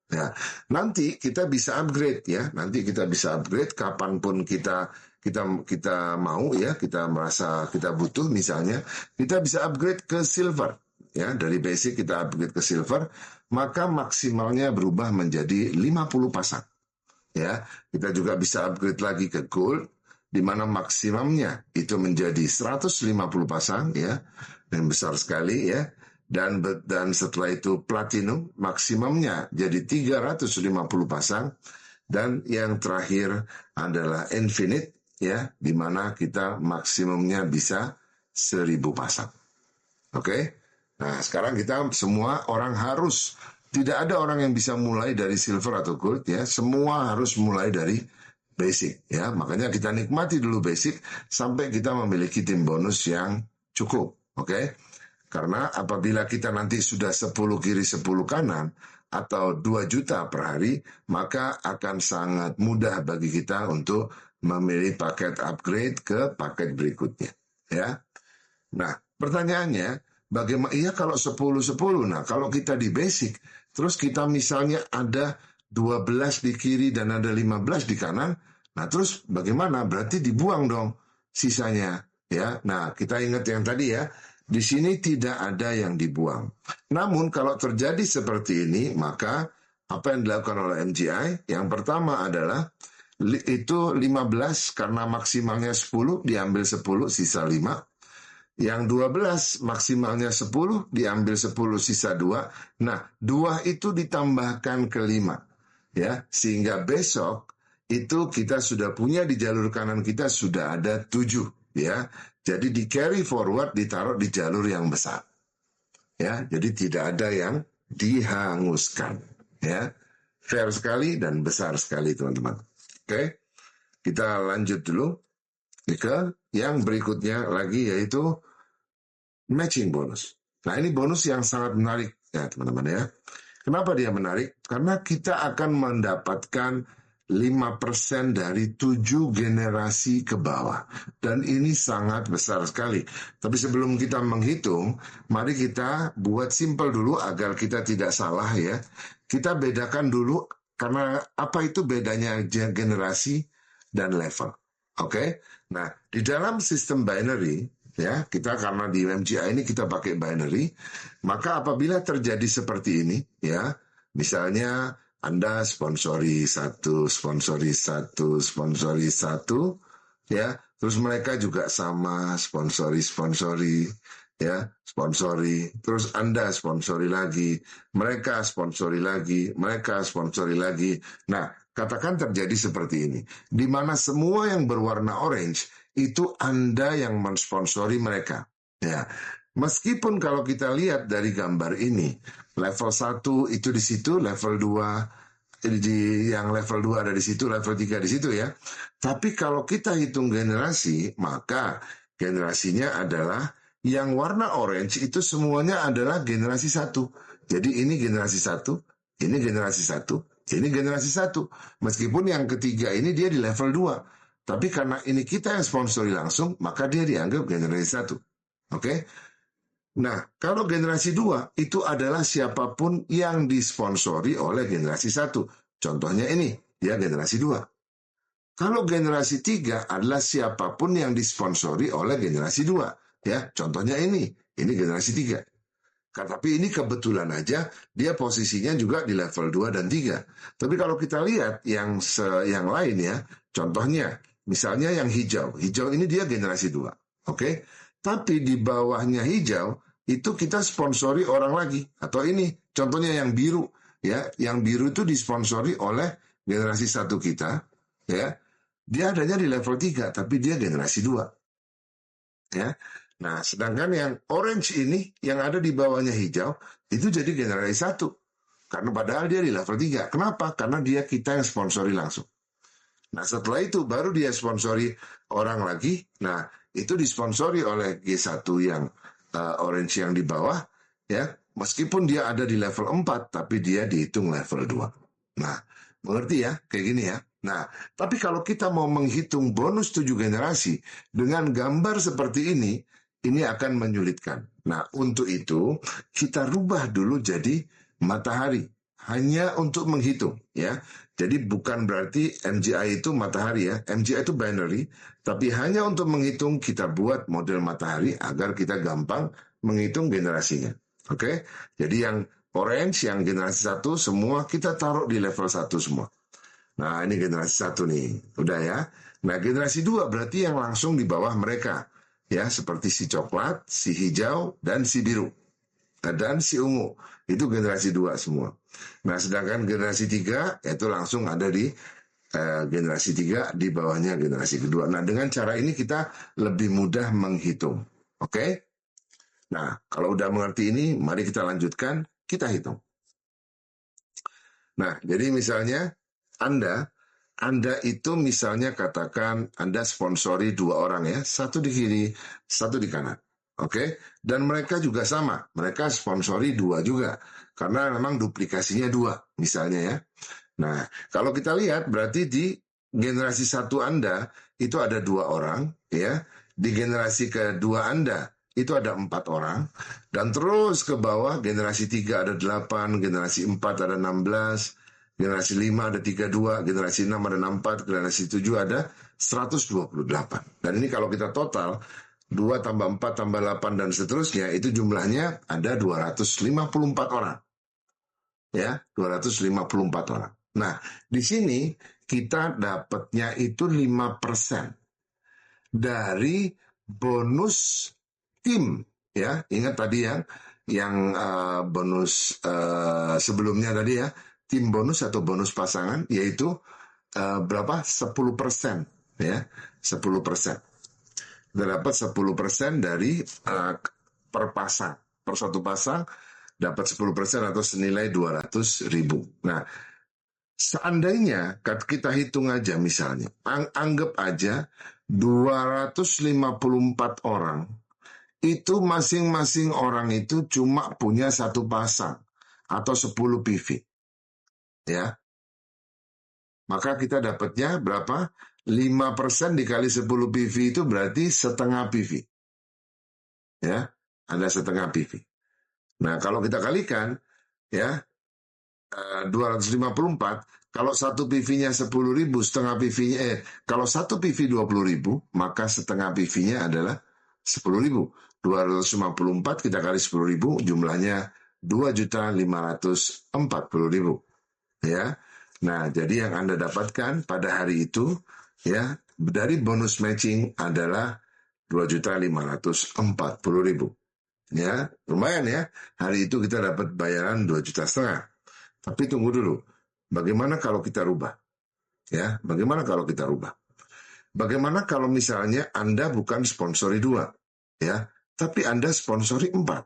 Ya, nanti kita bisa upgrade ya. Nanti kita bisa upgrade kapanpun kita mau ya. Kita merasa kita butuh misalnya, kita bisa upgrade ke silver ya. Dari basic kita upgrade ke silver, maka maksimalnya berubah menjadi 50 pasang. Ya, kita juga bisa upgrade lagi ke gold, di mana maksimumnya itu menjadi 150 pasang ya, dan besar sekali ya. Dan setelah itu platinum maksimumnya jadi 350 pasang, dan yang terakhir adalah infinite ya, di mana kita maksimumnya bisa 1000 pasang. Oke? Nah, sekarang kita semua orang harus, tidak ada orang yang bisa mulai dari silver atau gold ya, semua harus mulai dari basic ya. Makanya kita nikmati dulu basic sampai kita memiliki tim bonus yang cukup. Oke? Karena apabila kita nanti sudah 10 kiri 10 kanan atau 2 juta per hari, maka akan sangat mudah bagi kita untuk memilih paket upgrade ke paket berikutnya. Ya. Nah, pertanyaannya, bagaimana iya kalau 10-10? Nah, kalau kita di basic, terus kita misalnya ada 12 di kiri dan ada 15 di kanan, nah terus bagaimana? Berarti dibuang dong sisanya. Ya. Nah, kita ingat yang tadi ya. Di sini tidak ada yang dibuang. Namun kalau terjadi seperti ini, maka apa yang dilakukan oleh MGI? Yang pertama adalah itu 15 karena maksimalnya 10, diambil 10, sisa 5. Yang 12 maksimalnya 10, diambil 10, sisa 2. Nah, 2 itu ditambahkan ke 5. Ya, sehingga besok itu kita sudah punya di jalur kanan kita sudah ada 7. Ya, Jadi di carry forward ditaruh di jalur yang besar. Ya, jadi tidak ada yang dihanguskan. Ya, fair sekali dan besar sekali teman-teman. Oke, kita lanjut dulu ke yang berikutnya lagi yaitu matching bonus. Nah ini bonus yang sangat menarik ya teman-teman ya. Kenapa dia menarik? Karena kita akan mendapatkan 5% dari 7 generasi ke bawah. Dan ini sangat besar sekali. Tapi sebelum kita menghitung, mari kita buat simpel dulu agar kita tidak salah ya. Kita bedakan dulu karena apa itu bedanya generasi dan level. Oke? Nah, di dalam sistem binary ya, kita karena di MGI ini kita pakai binary, maka apabila terjadi seperti ini, ya, misalnya Anda sponsori satu, ya, terus mereka juga sama sponsori, ya, sponsori, terus Anda sponsori lagi, mereka sponsori lagi, Nah, katakan terjadi seperti ini, di mana semua yang berwarna orange itu Anda yang mensponsori mereka. Ya, meskipun kalau kita lihat dari gambar ini, level 1 itu di situ, level 2 yang level 2 ada di situ, level 3 di situ ya. Tapi kalau kita hitung generasi, maka generasinya adalah yang warna orange itu semuanya adalah generasi 1. Jadi ini generasi 1, ini generasi 1, ini generasi 1. Meskipun yang ketiga ini dia di level 2. Tapi karena ini kita yang sponsori langsung, maka dia dianggap generasi 1. Oke? Nah, kalau generasi 2 itu adalah siapapun yang disponsori oleh generasi 1. Contohnya ini, dia generasi 2. Kalau generasi 3 adalah siapapun yang disponsori oleh generasi 2. Ya, contohnya ini generasi 3. Tapi ini kebetulan aja dia posisinya juga di level 2 dan 3. Tapi kalau kita lihat yang lain ya, contohnya misalnya yang hijau ini dia generasi 2. Oke? Tapi di bawahnya hijau itu kita sponsori orang lagi. Atau ini contohnya yang biru ya, yang biru itu disponsori oleh generasi 1 kita ya. Dia adanya di level 3 tapi dia generasi 2. Ya. Nah, sedangkan yang orange ini yang ada di bawahnya hijau itu jadi generasi 1. Karena padahal dia di level 3. Kenapa? Karena dia kita yang sponsori langsung. Nah, setelah itu baru dia sponsori orang lagi. Nah, itu disponsori oleh G1 yang orange yang di bawah ya. Meskipun dia ada di level 4 tapi dia dihitung level 2. Nah, mengerti ya? Kayak gini ya. Nah, tapi kalau kita mau menghitung bonus 7 generasi dengan gambar seperti ini akan menyulitkan. Nah, untuk itu kita rubah dulu jadi matahari. Hanya untuk menghitung ya. Jadi bukan berarti MGI itu matahari ya. MGI itu binary. Tapi hanya untuk menghitung kita buat model matahari agar kita gampang menghitung generasinya. Oke? Jadi yang orange, yang generasi 1 semua kita taruh di level 1 semua. Nah ini generasi 1 nih. Udah ya. Nah generasi 2 berarti yang langsung di bawah mereka. Ya seperti si coklat, si hijau, dan si biru. Dan si ungu. Itu generasi 2 semua. Nah sedangkan generasi 3 itu langsung ada di generasi 3 di bawahnya generasi kedua. Nah dengan cara ini kita lebih mudah menghitung. Oke? Nah kalau udah mengerti ini mari kita lanjutkan, kita hitung. Nah jadi misalnya Anda itu misalnya katakan Anda sponsori 2 orang ya, 1 di kiri, 1 di kanan. Oke, dan mereka juga sama, mereka sponsori 2 juga, karena memang duplikasinya 2 misalnya ya. Nah, kalau kita lihat berarti di generasi 1 Anda itu ada 2 orang ya, di generasi kedua Anda itu ada 4 orang, dan terus ke bawah generasi 3 ada 8, generasi 4 ada 16, generasi 5 ada 32, generasi 6 ada 64, generasi 7 ada 128. Dan ini kalau kita total 2 tambah 4 tambah 8 dan seterusnya itu jumlahnya ada 254 orang. Ya, 254 orang. Nah, di sini kita dapatnya itu 5% dari bonus tim. Ya, ingat tadi yang bonus sebelumnya tadi ya, tim bonus atau bonus pasangan yaitu berapa? 10% ya, 10%. kita dapat 10% dari per pasang. Per satu pasang dapat 10% atau senilai 200.000. Nah, seandainya kita hitung aja misalnya, anggap aja 254 orang, itu masing-masing orang itu cuma punya satu pasang atau 10 PV. Ya, maka kita dapatnya berapa? 5% dikali 10 PV itu berarti setengah PV. Ya, ada setengah PV. Nah, kalau kita kalikan, ya, 254, kalau satu PV-nya 10.000, setengah PV-nya, kalau satu PV 20.000, maka setengah PV-nya adalah 10.000. 254 kita kali 10.000, jumlahnya 2.540.000. Ya, nah jadi yang Anda dapatkan pada hari itu, ya, dari bonus matching adalah 2.540.000. Ya, lumayan ya. Hari itu kita dapat bayaran 2,5 juta. Tapi tunggu dulu. Bagaimana kalau kita rubah? Ya, bagaimana kalau kita rubah? Bagaimana kalau misalnya Anda bukan sponsori 2, ya, tapi Anda sponsori 4.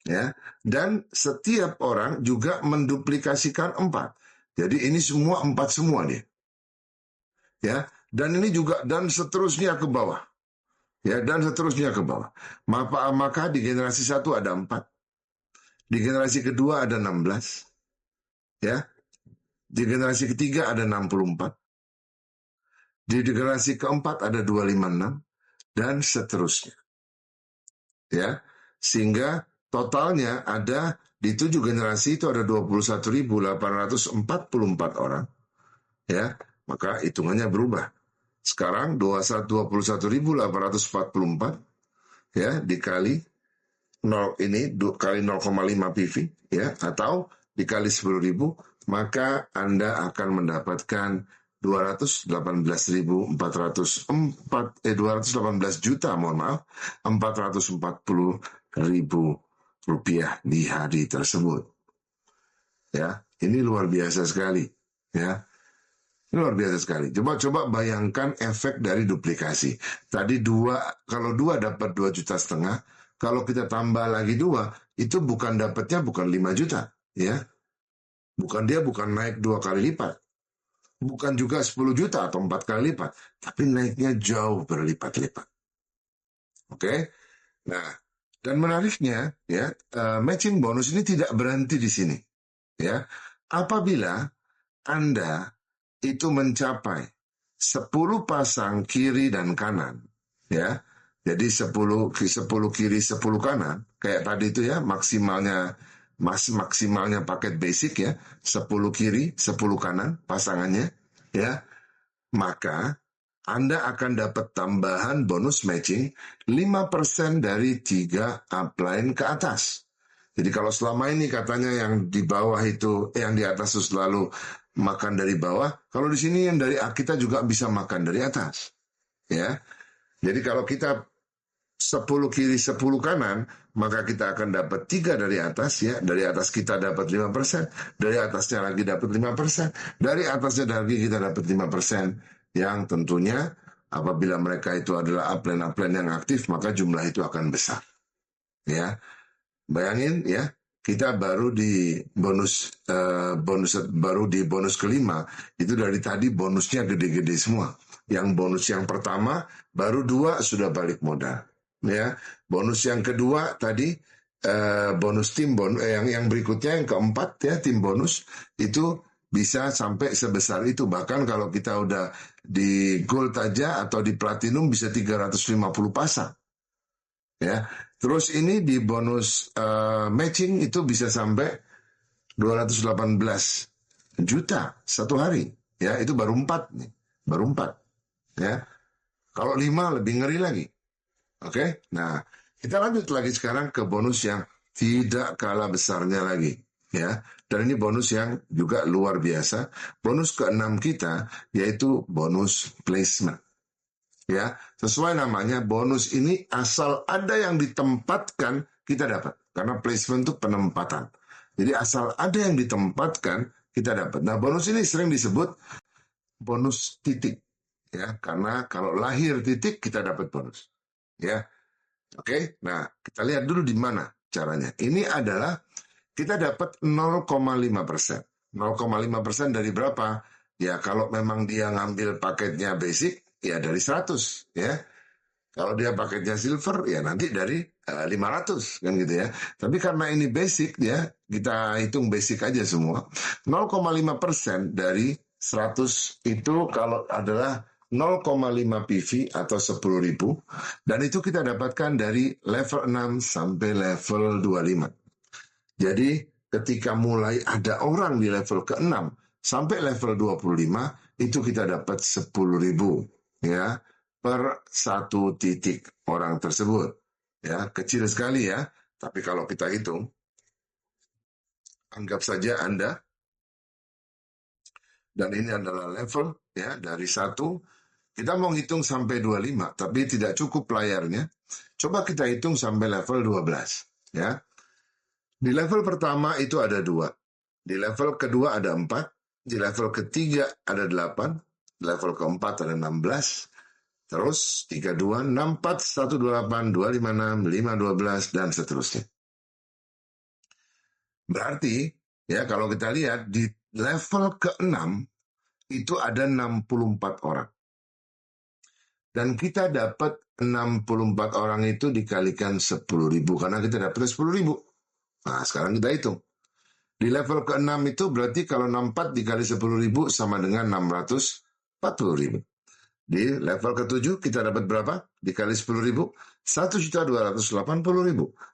Ya, dan setiap orang juga menduplikasikan 4. Jadi ini semua 4 semua nih. Ya, dan ini juga dan seterusnya ke bawah. Ya, dan seterusnya ke bawah. Maka di generasi 1 ada 4. Di generasi kedua ada 16. Ya. Di generasi ketiga ada 64. Di generasi keempat ada 256 dan seterusnya. Ya. Sehingga totalnya ada di 7 generasi itu ada 21.844 orang. Ya, maka hitungannya berubah. Sekarang 21.844 ya dikali 0 ini kali 0,5 PV ya, atau dikali 10.000, maka Anda akan mendapatkan 218 juta, mohon maaf, 440.000 rupiah di hari tersebut. Ya, ini luar biasa sekali, ya. Luar biasa sekali. Coba bayangkan efek dari duplikasi. Tadi kalau 2 dapat 2,5 juta, kalau kita tambah lagi 2, itu dapatnya bukan 5 juta, ya. Bukan naik 2 kali lipat. Bukan juga 10 juta atau 4 kali lipat, tapi naiknya jauh berlipat-lipat. Oke? Nah, dan menariknya, ya, matching bonus ini tidak berhenti di sini, ya. Apabila Anda itu mencapai 10 pasang kiri dan kanan, ya. Jadi 10 kiri 10 kanan, kayak tadi itu ya, maksimalnya paket basic ya, 10 kiri 10 kanan pasangannya, ya. Maka Anda akan dapat tambahan bonus matching 5% dari 3 upline ke atas. Jadi kalau selama ini katanya yang di bawah itu, yang di atas itu selalu makan dari bawah, kalau di sini yang dari kita juga bisa makan dari atas. Ya. Jadi kalau kita 10 kiri 10 kanan, maka kita akan dapat 3 dari atas ya. Dari atas kita dapat 5%, dari atasnya lagi dapat 5%, dari atasnya lagi kita dapat 5%, yang tentunya apabila mereka itu adalah upline yang aktif, maka jumlah itu akan besar. Ya. Bayangin ya, kita baru di bonus kelima itu dari tadi bonusnya gede-gede semua. Yang bonus yang pertama baru 2 sudah balik modal. Ya, bonus yang kedua tadi bonus tim yang berikutnya yang keempat ya, tim bonus itu bisa sampai sebesar itu. Bahkan kalau kita udah di gold aja atau di platinum bisa 350 pasang. Ya, terus ini di bonus matching itu bisa sampai 218 juta satu hari. Ya, itu baru 4 nih. Baru 4. Ya. Kalau 5 lebih ngeri lagi. Oke? Nah, kita lanjut lagi sekarang ke bonus yang tidak kalah besarnya lagi. Ya. Dan ini bonus yang juga luar biasa. Bonus ke-6 kita yaitu bonus placement. Ya, sesuai namanya, bonus ini asal ada yang ditempatkan kita dapat. Karena placement itu penempatan. Jadi asal ada yang ditempatkan kita dapat. Nah, bonus ini sering disebut bonus titik. ya, karena kalau lahir titik kita dapat bonus, ya. Oke, nah kita lihat dulu di mana caranya. Ini adalah kita dapat 0,5%. 0,5% dari berapa? Ya kalau memang dia ngambil paketnya basic, ya dari 100, ya. Kalau dia paketnya silver, ya nanti dari 500, kan gitu ya. Tapi karena ini basic, ya kita hitung basic aja semua. 0,5% dari 100 itu kalau adalah 0,5 PV atau 10.000, dan itu kita dapatkan dari level 6 sampai level 25. Jadi ketika mulai ada orang di level ke-6 sampai level 25, itu kita dapat 10.000, ya, per satu titik orang tersebut. Ya, kecil sekali ya. Tapi kalau kita hitung, anggap saja Anda, dan ini adalah level ya dari 1, kita mau hitung sampai 25, tapi tidak cukup layarnya. Coba kita hitung sampai level 12, ya. Di level pertama itu ada 2, di level kedua ada 4, di level ketiga ada 8, level keempat ada 16, terus 32, 64, 128, 256, 512, dan seterusnya. Berarti, ya kalau kita lihat di level ke-6 itu ada 64 orang. Dan kita dapat 64 orang itu dikalikan 10.000, karena kita dapat 10.000. Nah, sekarang kita hitung. Di level ke-6 itu berarti kalau 64 dikali 10.000 sama dengan 640.000. Di level ke-7 kita dapat berapa? Dikali 10.000, 1.280.000.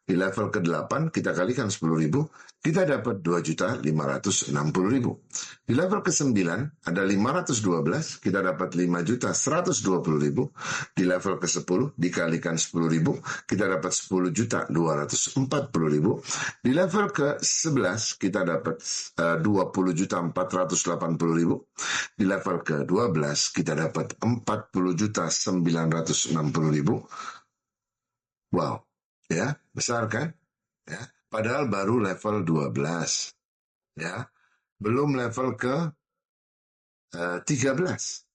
Di level ke-8 kita kalikan 10.000, kita dapat 2.560.000. Di level ke-9 ada 512, kita dapat 5.120.000. Di level ke-10 dikalikan 10.000, kita dapat 10.240.000. Di level ke-11 kita dapat 20.480.000. Di level ke-12 kita dapat 40.960.000. Wow, ya, besar kan? Ya, padahal baru level 12. Ya, belum level ke 13.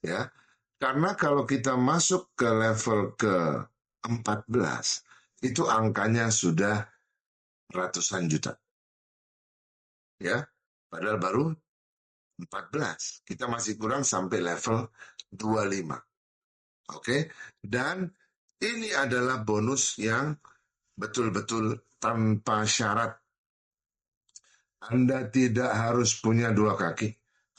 Ya. Karena kalau kita masuk ke level ke 14, itu angkanya sudah ratusan juta. Ya, padahal baru 14. Kita masih kurang sampai level 25. Oke, dan ini adalah bonus yang betul-betul tanpa syarat. Anda tidak harus punya 2 kaki.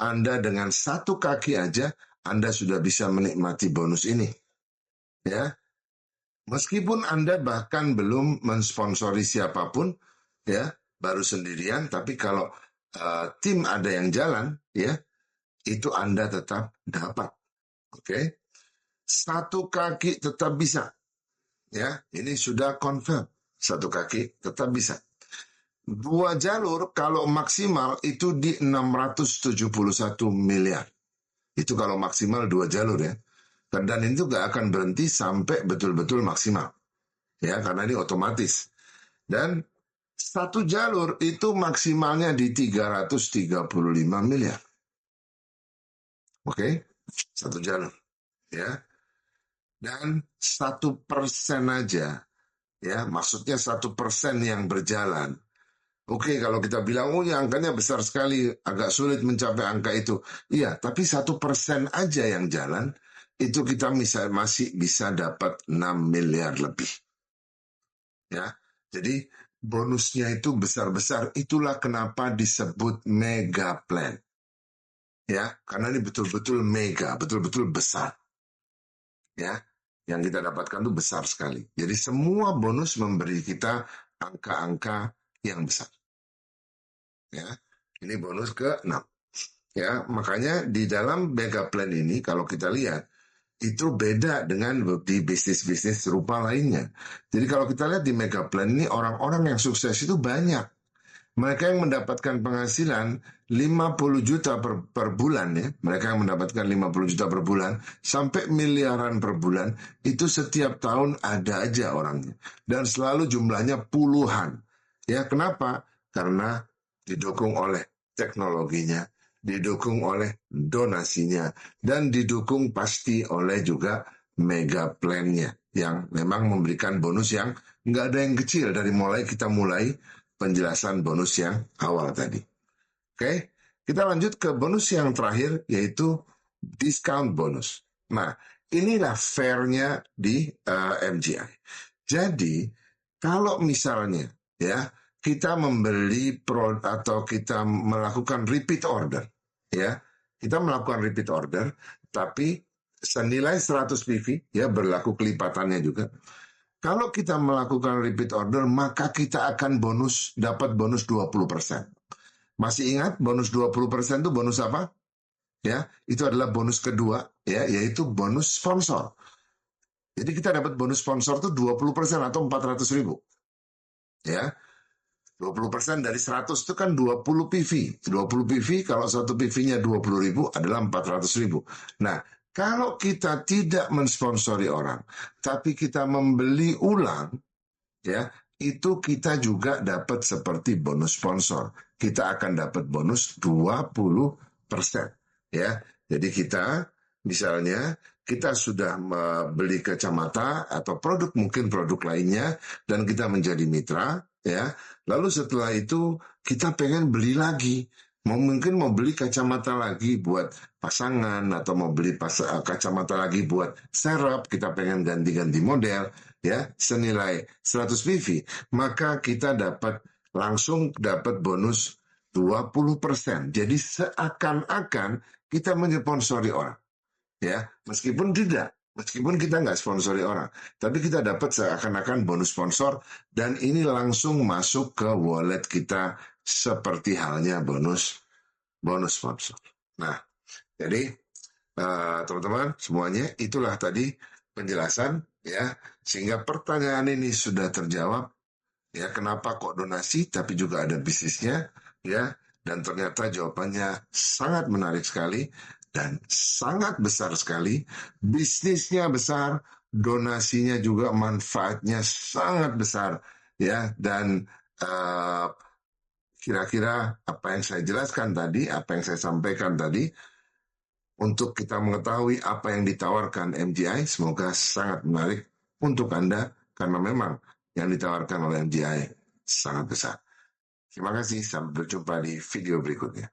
Anda dengan 1 kaki aja, Anda sudah bisa menikmati bonus ini. Ya, meskipun Anda bahkan belum mensponsori siapapun, ya, baru sendirian, tapi kalau tim ada yang jalan, ya, itu Anda tetap dapat. Oke, 1 kaki tetap bisa. Ya, ini sudah confirm. 1 kaki tetap bisa. 2 jalur kalau maksimal itu di 671 miliar. Itu kalau maksimal 2 jalur ya. Dan itu gak akan berhenti sampai betul-betul maksimal. Ya, karena ini otomatis. Dan 1 jalur itu maksimalnya di 335 miliar. Oke, 1 jalur. Ya. Dan 1% aja, ya maksudnya 1% yang berjalan. Oke, kalau kita bilang, oh ya angkanya besar sekali, agak sulit mencapai angka itu. Iya, tapi 1% aja yang jalan, itu kita masih bisa dapat 6 miliar lebih. Ya, jadi bonusnya itu besar-besar. Itulah kenapa disebut mega plan. Ya, karena ini betul-betul mega, betul-betul besar. Ya, yang kita dapatkan itu besar sekali. Jadi semua bonus memberi kita angka-angka yang besar. Ya, ini bonus ke-6. Ya, makanya di dalam mega plan ini kalau kita lihat itu beda dengan di bisnis-bisnis serupa lainnya. Jadi kalau kita lihat di mega plan ini orang-orang yang sukses itu banyak. Mereka yang mendapatkan penghasilan 50 juta per bulan ya. Mereka yang mendapatkan 50 juta per bulan sampai miliaran per bulan. Itu setiap tahun ada aja orangnya. Dan selalu jumlahnya puluhan. Ya, kenapa? Karena didukung oleh teknologinya, didukung oleh donasinya, dan didukung pasti oleh juga mega plan-nya yang memang memberikan bonus yang nggak ada yang kecil dari mulai kita mulai penjelasan bonus yang awal tadi. Oke, kita lanjut ke bonus yang terakhir yaitu discount bonus. Nah, inilah fair-nya di MGI. Jadi, kalau misalnya ya kita membeli atau kita melakukan repeat order, ya kita melakukan repeat order, tapi senilai 100 PV, ya berlaku kelipatannya juga. Kalau kita melakukan repeat order, maka kita akan dapat bonus 20%. Masih ingat bonus 20% itu bonus apa? Ya, itu adalah bonus kedua, ya, yaitu bonus sponsor. Jadi kita dapat bonus sponsor itu 20% atau 400 ribu. Ya, 20% dari 100 itu kan 20 PV. 20 PV kalau satu PV-nya 20 ribu adalah 400 ribu. Nah, kalau kita tidak mensponsori orang, tapi kita membeli ulang, ya, itu kita juga dapat seperti bonus sponsor. Kita akan dapat bonus 20%. Ya, jadi kita misalnya kita sudah membeli kacamata atau mungkin produk lainnya, dan kita menjadi mitra, ya. Lalu setelah itu kita pengen beli lagi. Mungkin mau beli kacamata lagi buat pasangan, atau mau beli kacamata lagi buat serap, kita pengen ganti-ganti model, ya, senilai 100 PV, maka kita langsung dapat bonus 20%. Jadi seakan-akan kita menyponsori orang, ya, meskipun kita nggak sponsori orang, tapi kita dapat seakan-akan bonus sponsor, dan ini langsung masuk ke wallet kita seperti halnya bonus sponsor. Nah, jadi teman-teman semuanya, itulah tadi penjelasan, ya, sehingga pertanyaan ini sudah terjawab, ya, kenapa kok donasi tapi juga ada bisnisnya, ya, dan ternyata jawabannya sangat menarik sekali dan sangat besar sekali. Bisnisnya besar, donasinya juga manfaatnya sangat besar, ya. Dan kira-kira apa yang saya jelaskan tadi, apa yang saya sampaikan tadi, untuk kita mengetahui apa yang ditawarkan MGI, semoga sangat menarik untuk Anda, karena memang yang ditawarkan oleh MGI sangat besar. Terima kasih, sampai berjumpa di video berikutnya.